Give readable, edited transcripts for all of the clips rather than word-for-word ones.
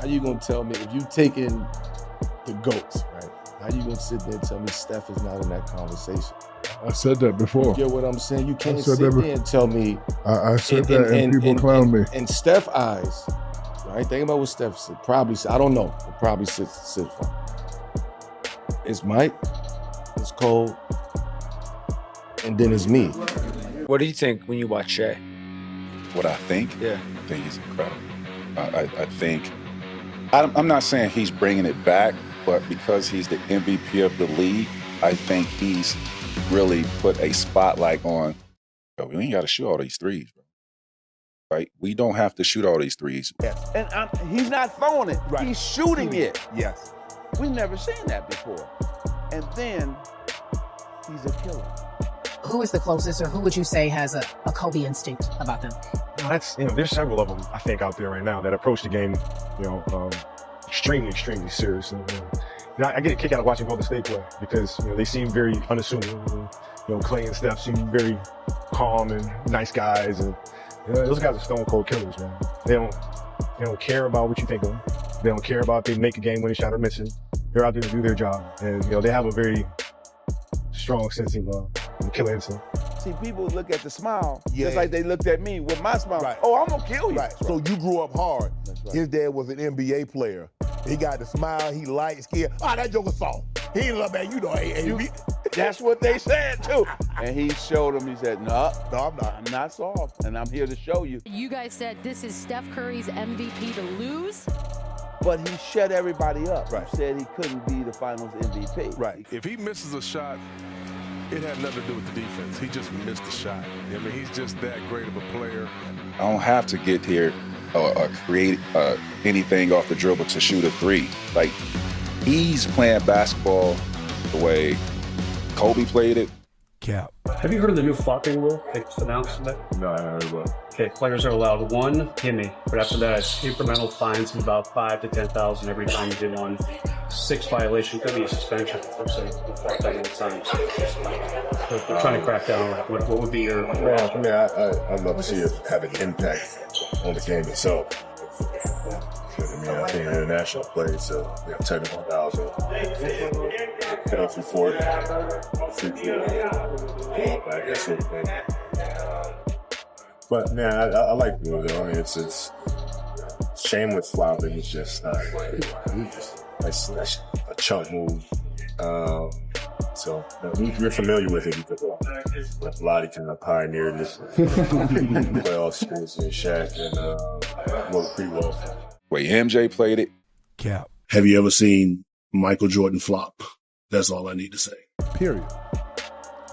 how you gonna tell me if you taking the GOATs, right? How you gonna sit there and tell me Steph is not in that conversation? I said that before. You get what I'm saying? You can't sit there and tell me. I said that and people clown me. And Steph eyes, right? Think about what Steph said. Probably, I don't know. It probably sits from. It's Mike, it's Cole, and then it's me. What do you think when you watch Shai? What I think? Yeah. I think he's incredible. I think, I'm not saying he's bringing it back, but because he's the MVP of the league, I think he's really put a spotlight on, we ain't got to shoot all these threes, bro. Right? We don't have to shoot all these threes. Yes. And he's not throwing it. Right. He's shooting it. Yes. We've never seen that before. And then he's a killer. Who is the closest, or who would you say has a Kobe instinct about them? There's several of them, I think, out there right now that approach the game, extremely, extremely serious. And, I get a kick out of watching Golden State play because, they seem very unassuming. Clay and Steph seem very calm and nice guys. And those guys are stone cold killers, man. They don't care about what you think of them. They don't care about if they make a game-winning shot or miss it. They're out there to do their job. And, they have a very strong sense of killer instinct. See, people look at the smile just like they looked at me with my smile. Right. Oh, I'm going to kill you. Right. So you grew up hard. Right. His dad was an NBA player. He got the smile, he light skinned. That joker soft. He ain't love that, That's what they said, too. And he showed him, he said, no, I'm not. I'm not soft, and I'm here to show you. You guys said this is Steph Curry's MVP to lose? But he shut everybody up. Right. He said he couldn't be the finals MVP. Right. If he misses a shot, it had nothing to do with the defense. He just missed the shot. I mean, he's just that great of a player. I don't have to get here or create anything off the dribble to shoot a three. Like, he's playing basketball the way Kobe played it. Cap. Have you heard of the new flopping rule? They just announced today? No, I haven't heard about it. Okay, players are allowed one gimme, but after that, it's incremental fines of about 5,000 to 10,000 every time you do one. 6 violation could be a suspension for saying flopping times. So we're trying to crack down on that. What would be your? Well, I'd love to see it have an impact on the game itself. I think international play, so we have technical fouls, penalty for it, free throw, that sort of thing. But man, I like the move though. I mean, it's shameless flouting. It's just that's a chunk move. So we're familiar with it because Lottie kind of pioneered this playoff series in Shaq and worked pretty well for him. Way MJ played it. Cap. Have you ever seen Michael Jordan flop? That's all I need to say. Period.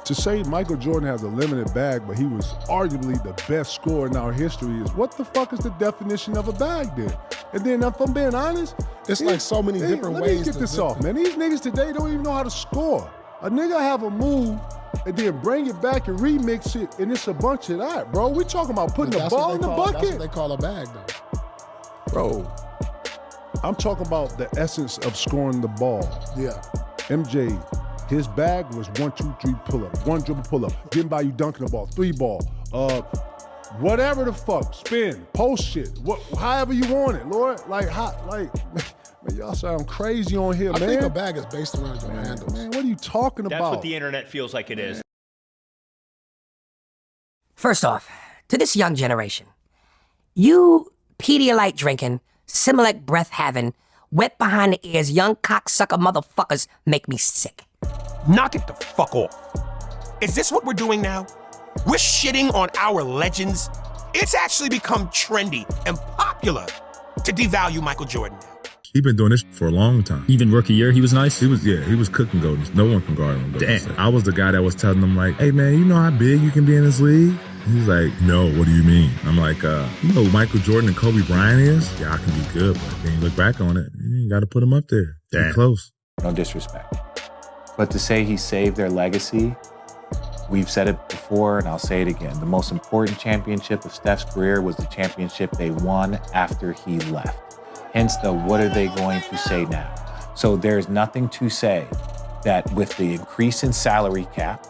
To say Michael Jordan has a limited bag, but he was arguably the best scorer in our history is what the fuck is the definition of a bag then? And then if I'm being honest, it's like so many different ways. Let me get this off, man. These niggas today don't even know how to score. A nigga have a move and then bring it back and remix it, and it's a bunch of that, bro. We talking about putting the ball in the bucket. That's what they call a bag, though. Bro, I'm talking about the essence of scoring the ball. Yeah. MJ, his bag was 1, 2, 3 pull up, 1 dribble pull up, getting by you dunking the ball, 3 ball, whatever the fuck, spin, post shit, however you want it, Lord. Man, y'all sound crazy on here, man. I think a bag is based around your handles. Man, what are you talking about? That's what the internet feels like it is. First off, to this young generation, you Pedialyte drinking, Similac breath having, wet behind the ears, young cocksucker motherfuckers make me sick. Knock it the fuck off. Is this what we're doing now? We're shitting on our legends? It's actually become trendy and popular to devalue Michael Jordan now. He's been doing this for a long time. Even rookie year, he was nice? He was cooking golden. No one can guard him. Damn. I was the guy that was telling him like, hey man, you know how big you can be in this league? He's like, no, what do you mean? I'm like, you know who Michael Jordan and Kobe Bryant is? Yeah, I can be good, but then you look back on it, you got to put him up there. Damn. Be close. No disrespect. But to say he saved their legacy, we've said it before and I'll say it again. The most important championship of Steph's career was the championship they won after he left. Hence the what are they going to say now? So there's nothing to say that with the increase in salary cap,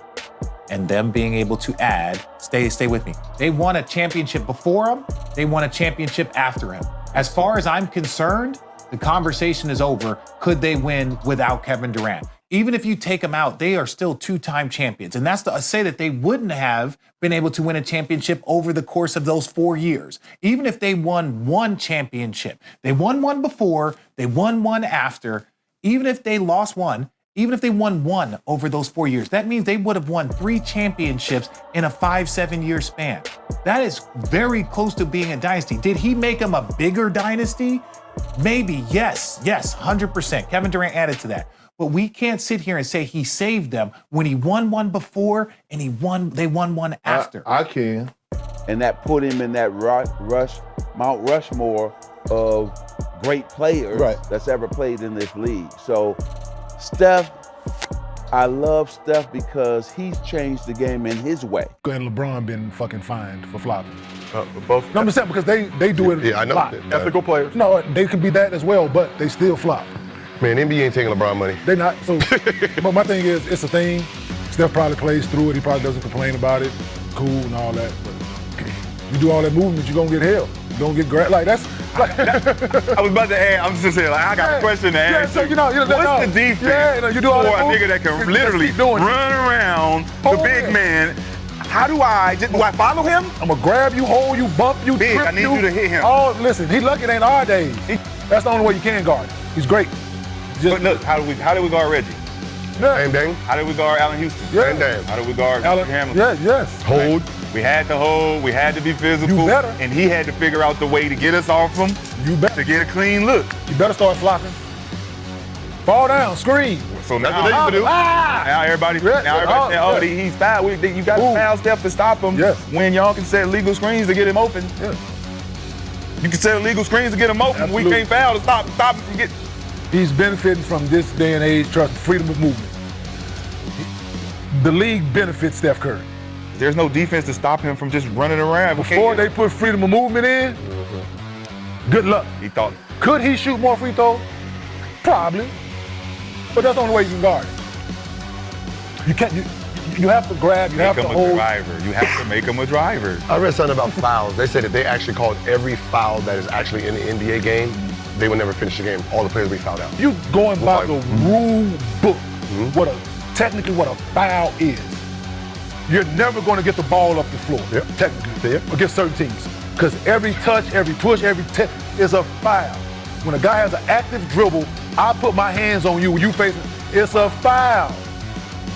and them being able to add, stay with me. They won a championship before him, they won a championship after him. As far as I'm concerned, The conversation is over. Could they win without Kevin Durant? Even if you take them out, they are still two-time champions. And that's to say that they wouldn't have been able to win a championship over the course of those 4 years. Even if they won one championship. They won one before, they won one after. Even if they lost one, even if they won one over those 4 years, that means they would have won 3 championships in a 5-7 year span. That is very close to being a dynasty. Did he make them a bigger dynasty? Maybe, yes, 100%. Kevin Durant added to that. But we can't sit here and say he saved them when he won one before and they won one after. I can. And that put him in that Mount Rushmore of great players that's ever played in this league. So Steph, I love Steph because he's changed the game in his way. And LeBron been fucking fined for flopping. Both. No, I'm just saying because they do it. Yeah, I know. Flop. Ethical players. No, they could be that as well, but they still flop. Man, NBA ain't taking LeBron money. They not. So, but my thing is, it's a thing. Steph probably plays through it. He probably doesn't complain about it. Cool and all that. But you do all that movement, you're gonna get held. You're gonna get grabbed. Like that's. Like, I was about to add. I'm just saying, like, I got a question to answer. So you know, what's the defense you do all for that a nigga that can literally run around the big man? How do I follow him? I'm gonna grab you, hold you, bump you, big. trip I need you to hit him. Oh, listen, he lucky it ain't our days. That's the only way you can guard. He's great. But look, how did we guard Reggie? Yeah. Dang. How did we guard Allen Houston? Yeah. Dang. How did we guard Hamilton? Yeah, yes. Hold. We had to hold. We had to be physical. You better. And he had to figure out the way to get us off him. You better. To get a clean look. You better start flopping. Fall down, screen. So That's what they used to do. Now everybody saying, he's foul. You got to foul Steph to stop him. Yes. When y'all can set illegal screens to get him open. Yeah. You can set illegal screens to get him open. Absolutely. We can't foul to stop him from getting. He's benefiting from this day and age, trust, freedom of movement. The league benefits Steph Curry. There's no defense to stop him from just running around. Before they put freedom of movement in, good luck. He thought. Could he shoot more free throws? Probably. But that's the only way you can guard it. You can't. You have to grab. You have to hold. Driver. You have to make him a driver. I read something about fouls. They said that they actually called every foul that is actually in the NBA game. They would never finish the game. All the players will be fouled out. You going by the rule book. Technically what a foul is. You're never going to get the ball up the floor. Yep. Technically, against certain teams, because every touch, every push, every is a foul. When a guy has an active dribble, I put my hands on you when you face it. It's a foul.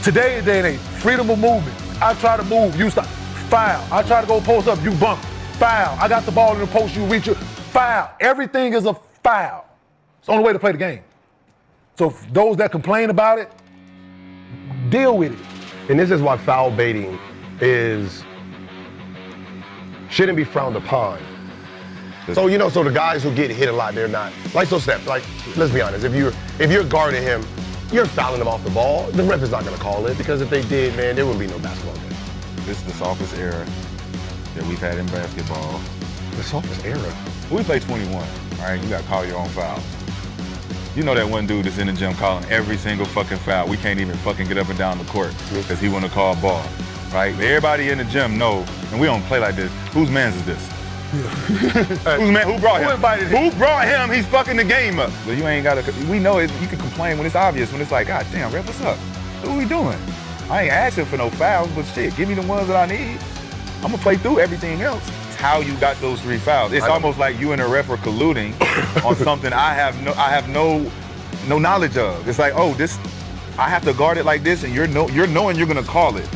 Today it ain't freedom of movement. I try to move, you stop. Foul. I try to go post up, you bump. Foul. I got the ball in the post, you reach it. Foul. Everything is a foul. It's the only way to play the game. So those that complain about it, deal with it. And this is why foul baiting shouldn't be frowned upon. So so the guys who get hit a lot, they're not like Steph. Like, let's be honest, if you're guarding him, you're fouling him off the ball. The ref is not gonna call it because if they did, man, there wouldn't be no basketball game. This is the softest era that we've had in basketball. The softest era. We play 21. All right, you gotta call your own foul. You know that one dude that's in the gym calling every single fucking foul. We can't even fucking get up and down the court because he want to call ball, right? Everybody in the gym know, and we don't play like this. Whose man's is this? Who brought him? Who invited him? Who brought him? He's fucking the game up. But you ain't gotta. We know it. You can complain when it's obvious. When it's like, God damn, ref, what's up? What are we doing? I ain't asking for no fouls, but shit, give me the ones that I need. I'm gonna play through everything else. It's how you got those 3 fouls. It's almost like you and the ref are colluding on something I have no knowledge of. It's like, oh, this, I have to guard it like this, and you're knowing you're gonna call it,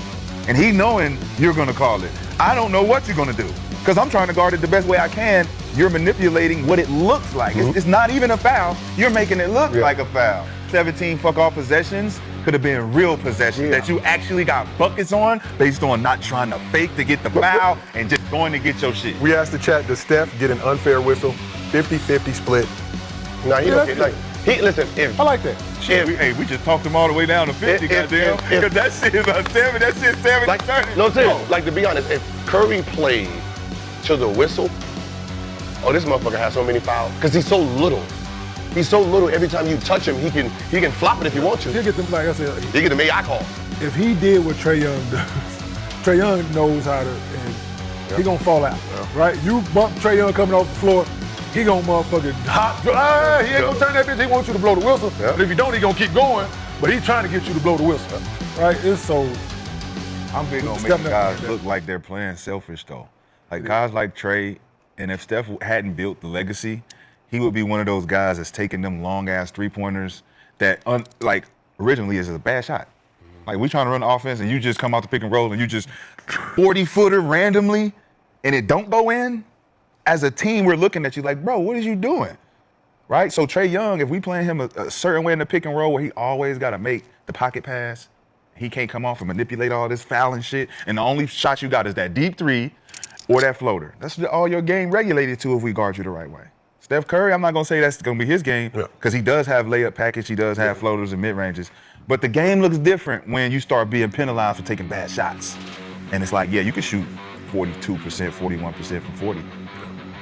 and he knowing you're gonna call it. I don't know what you're gonna do because I'm trying to guard it the best way I can. You're manipulating what it looks like. It's not even a foul. You're making it look like a foul. 17 fuck off possessions could have been real possessions that you actually got buckets on based on not trying to fake to get the foul and just going to get your shit. We asked the chat, does Steph get an unfair whistle? 50-50 split. No, he don't get like. Listen, I like that. Shit, we just talked him all the way down to 50, goddamn. Because that shit is a 7, that shit 7 like, 30. No, seriously, like to be honest, if Curry played to the whistle, this motherfucker has so many fouls. Because he's so little. He's so little, every time you touch him, he can flop it if he wants to. He'll get them, like I said. He get the AI call. If he did what Trae Young does, Trae Young knows how to, and he gonna fall out, right? You bump Trae Young coming off the floor, he gonna motherfucking he ain't gonna turn that bitch. He wants you to blow the whistle. But if you don't, he gonna keep going. But he's trying to get you to blow the whistle, right? It's so. I'm big on making guys look like they're playing selfish though. Like guys like Trey, and if Steph hadn't built the legacy, he would be one of those guys that's taking them long ass 3-pointers that like originally is a bad shot. Like we trying to run the offense and you just come out the pick and roll and you just 40-footer randomly and it don't go in. As a team, we're looking at you like, bro, what is you doing? Right? So Trae Young, if we playing him a certain way in the pick and roll where he always got to make the pocket pass, he can't come off and manipulate all this fouling shit, and the only shot you got is that deep three or that floater. That's all your game regulated to if we guard you the right way. Steph Curry, I'm not going to say that's going to be his game because he does have layup package, he does have floaters and mid-ranges, but the game looks different when you start being penalized for taking bad shots. And it's like, yeah, you can shoot 42%, 41% from 40.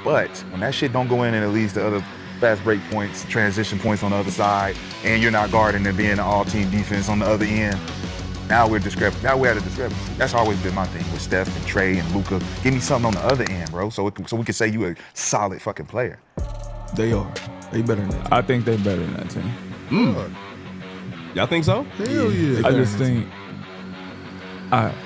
But when that shit don't go in and it leads to other fast break points, transition points on the other side, and you're not guarding and being an all-team defense on the other end, now we're at a discrepancy. That's always been my thing with Steph and Trey and Luka. Give me something on the other end, bro, so we can say you a solid fucking player. They are. They better than that. I think they better than that team. Y'all think so? Hell yeah. I just think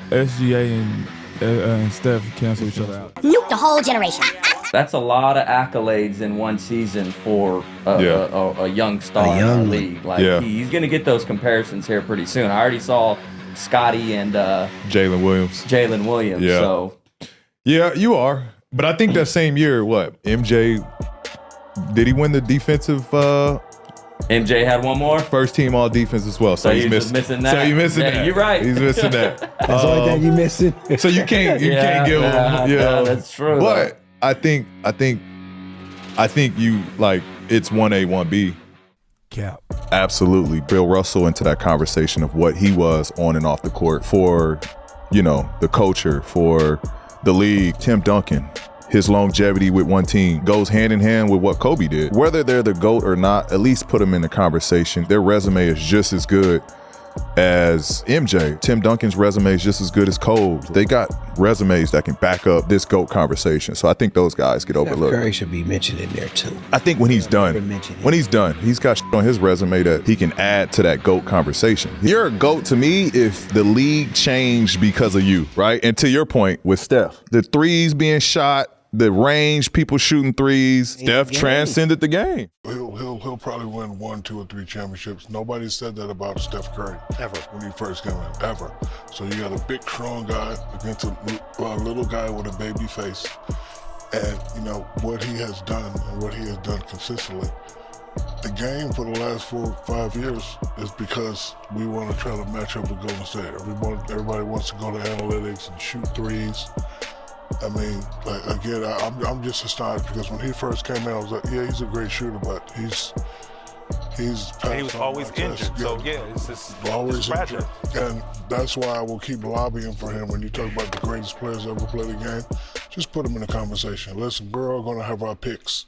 SGA and Steph cancel each other out. Nuke the whole generation. That's a lot of accolades in one season for a young star in the league. Like he's gonna get those comparisons here pretty soon. I already saw Scotty and Jalen Williams. Yeah. So yeah, you are. But I think that same year, MJ, did he win the defensive? MJ had one more. First team all defense as well. So he's missing that. So you're missing that. You're right. He's missing that. That's the only thing you missing. So you can't give him. Yeah, that's true. But I think you like it's 1A, 1B. Cap. Absolutely. Bill Russell into that conversation of what he was on and off the court for, the culture, for the league. Tim Duncan, his longevity with one team goes hand in hand with what Kobe did. Whether they're the GOAT or not, at least put them in the conversation. Their resume is just as good as MJ. Tim Duncan's resume is just as good as Kobe's. They got resumes that can back up this GOAT conversation. So I think those guys get overlooked. Curry should be mentioned in there too. I think when he's done, he's got shit on his resume that he can add to that GOAT conversation. You're a GOAT to me if the league changed because of you, right? And to your point with Steph, the threes being shot, the range, people shooting threes, Steph transcended the game. He'll probably win 1, 2, or 3 championships. Nobody said that about Steph Curry ever when he first came in, ever. So you got a big, strong guy against a little guy with a baby face, and what he has done and what he has done consistently. The game for the last 4 or 5 years is because we want to try to match up with Golden State. Everybody wants to go to analytics and shoot threes. I mean, again, I'm just astonished because when he first came in, I was like, yeah, he's a great shooter, but he's he was always injured. So it's just always fragile. And that's why I will keep lobbying for him. When you talk about the greatest players ever played the game, just put him in the conversation. Listen, we're all going to have our picks,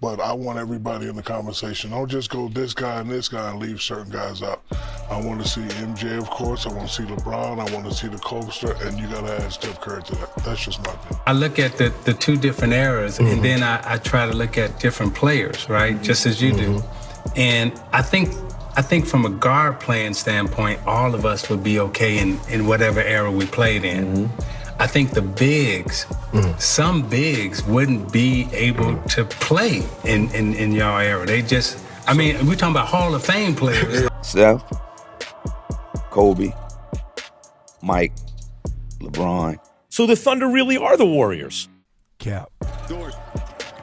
but I want everybody in the conversation. Don't just go this guy and leave certain guys out. I want to see MJ, of course. I want to see LeBron. I want to see the Coaster, and you got to add Steph Curry to that. That's just my opinion. I look at the two different eras, and then I try to look at different players, right? Just as you do. And I think from a guard playing standpoint, all of us would be okay in whatever era we played in. I think the bigs, some bigs wouldn't be able to play in y'all era. They just, we're talking about Hall of Fame players. Steph, Kobe, Mike, LeBron. So the Thunder really are the Warriors. Cap. Dort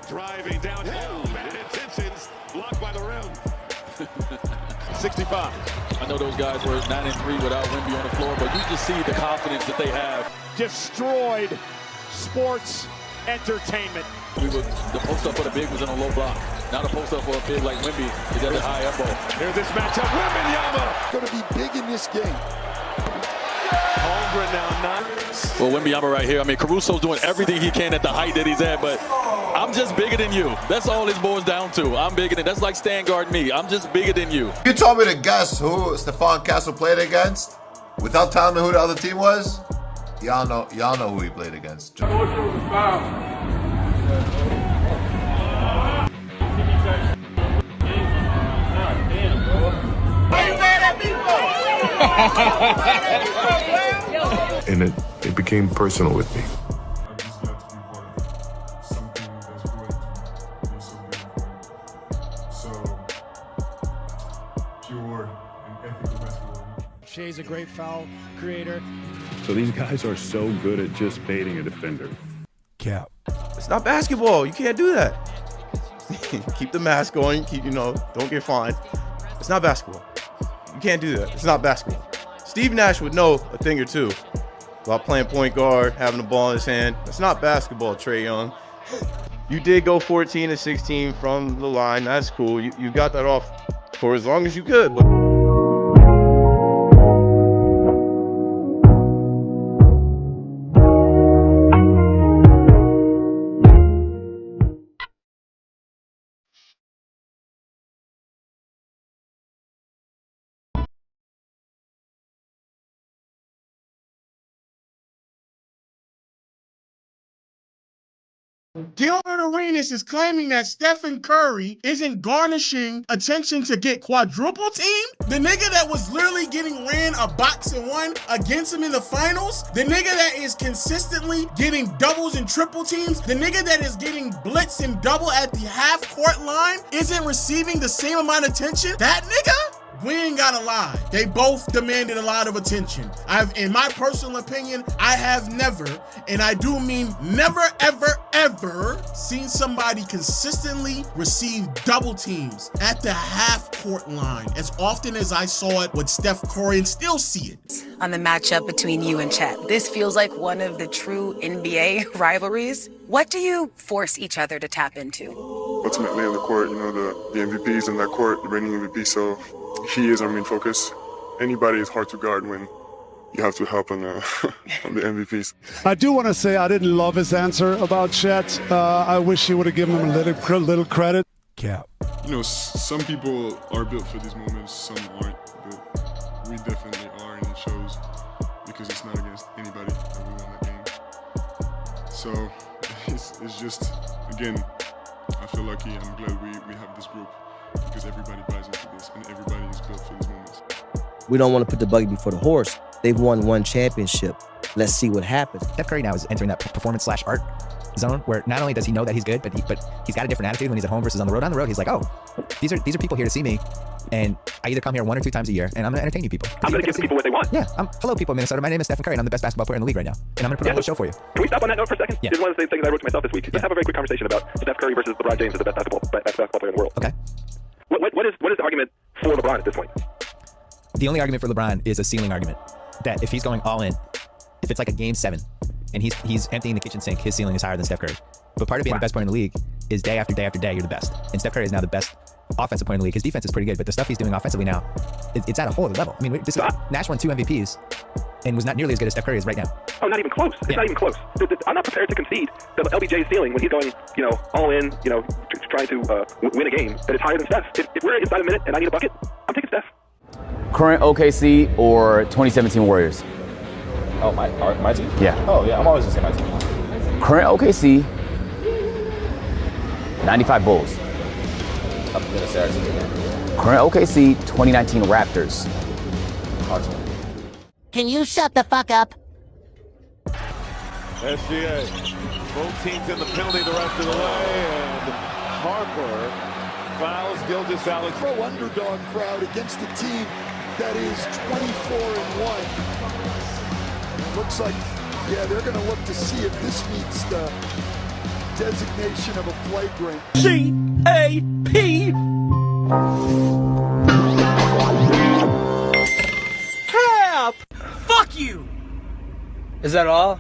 driving downhill, and intentions blocked by the rim. 65. I know those guys were 9-3 without Wemby on the floor, but you just see the confidence that they have. Destroyed sports entertainment. The post up for the big was in a low block. Now the post up for a big like Wemby is at the high elbow. Here's this matchup. Wembanyama going to be big in this game. Holmgren now not. Well, Wembanyama right here. Caruso's doing everything he can at the height that he's at, but I'm just bigger than you. That's all this boils down to. I'm bigger than. That's like stand guard me. I'm just bigger than you. You told me to guess who Stephon Castle played against without telling me who the other team was. Y'all know who he played against. And it became personal with me. Shea's a great foul creator. So these guys are so good at just baiting a defender. Cap. It's not basketball. You can't do that. Keep the mask on. Don't get fined. It's not basketball. You can't do that. It's not basketball. Steve Nash would know a thing or two about playing point guard, having the ball in his hand. It's not basketball, Trae Young. You did go 14 to 16 from the line. That's cool. You got that off for as long as you could. Gilbert Arenas is claiming that Stephen Curry isn't garnishing attention to get quadruple teamed. The nigga that was literally getting ran a box and one against him in the finals. The nigga that is consistently getting doubles and triple teams. The nigga that is getting blitz and double at the half court line isn't receiving the same amount of attention. That nigga? We ain't gotta lie. They both demanded a lot of attention. In my personal opinion, I have never, and I do mean never, ever, ever, seen somebody consistently receive double teams at the half court line as often as I saw it with Steph Curry and still see it. On the matchup between you and Chet, this feels like one of the true NBA rivalries. What do you force each other to tap into? Ultimately on the court, the MVPs in that court, the reigning MVP, so he is our main focus. Anybody is hard to guard when you have to help on the MVPs. I do want to say I didn't love his answer about Chet. I wish he would have given him a little credit. Cap. Some people are built for these moments, some aren't, but we definitely are, and it shows because it's not against anybody that we won that game. So it's just, again, I feel lucky. I'm glad we have this group because everybody buys into this and everybody is built for these moments. We don't want to put the buggy before the horse. They've won one championship. Let's see what happens. Steph Curry now is entering that performance/art zone where not only does he know that he's good, but he's got a different attitude when he's at home versus on the road. On the road, he's like, oh, these are people here to see me, and I either come here 1 or 2 times a year, and I'm gonna entertain you people. I'm gonna give people what they want. Yeah. Hello, people of Minnesota. My name is Stephen Curry, and I'm the best basketball player in the league right now, and I'm gonna put on a show for you. Can we stop on that note for a second? Yeah. This is one of the things I wrote to myself this week. Let's have a very quick conversation about Steph Curry versus LeBron James as the best basketball player in the world. Okay. What is the argument for LeBron at this point? The only argument for LeBron is a ceiling argument. That if he's going all in, if it's like a game 7, and he's emptying the kitchen sink, his ceiling is higher than Steph Curry. But part of being the best player in the league is day after day after day, you're the best. And Steph Curry is now the best offensive player in the league. His defense is pretty good, but the stuff he's doing offensively now, it's at a whole other level. I mean, Nash won 2 MVPs and was not nearly as good as Steph Curry is right now. Oh, not even close. It's not even close. I'm not prepared to concede that LBJ's ceiling when he's going, all in, trying to win a game that is higher than Steph. If we're inside a minute and I need a bucket, I'm taking Steph. Current OKC or 2017 Warriors? Oh, my team? Yeah. Oh, yeah, I'm always going to say my team. Current OKC, 95 Bulls. I'm going to say our team. Current OKC, 2019 Raptors. Our team. Can you shut the fuck up? SGA. Both teams in the penalty the rest of the way, and Harper fouls Gilgeous-Alexander. Pro underdog crowd against a team that is 24-1. Looks like, they're going to look to see if this meets the designation of a flagrant. G-A-P. Cap! Fuck you! Is that all?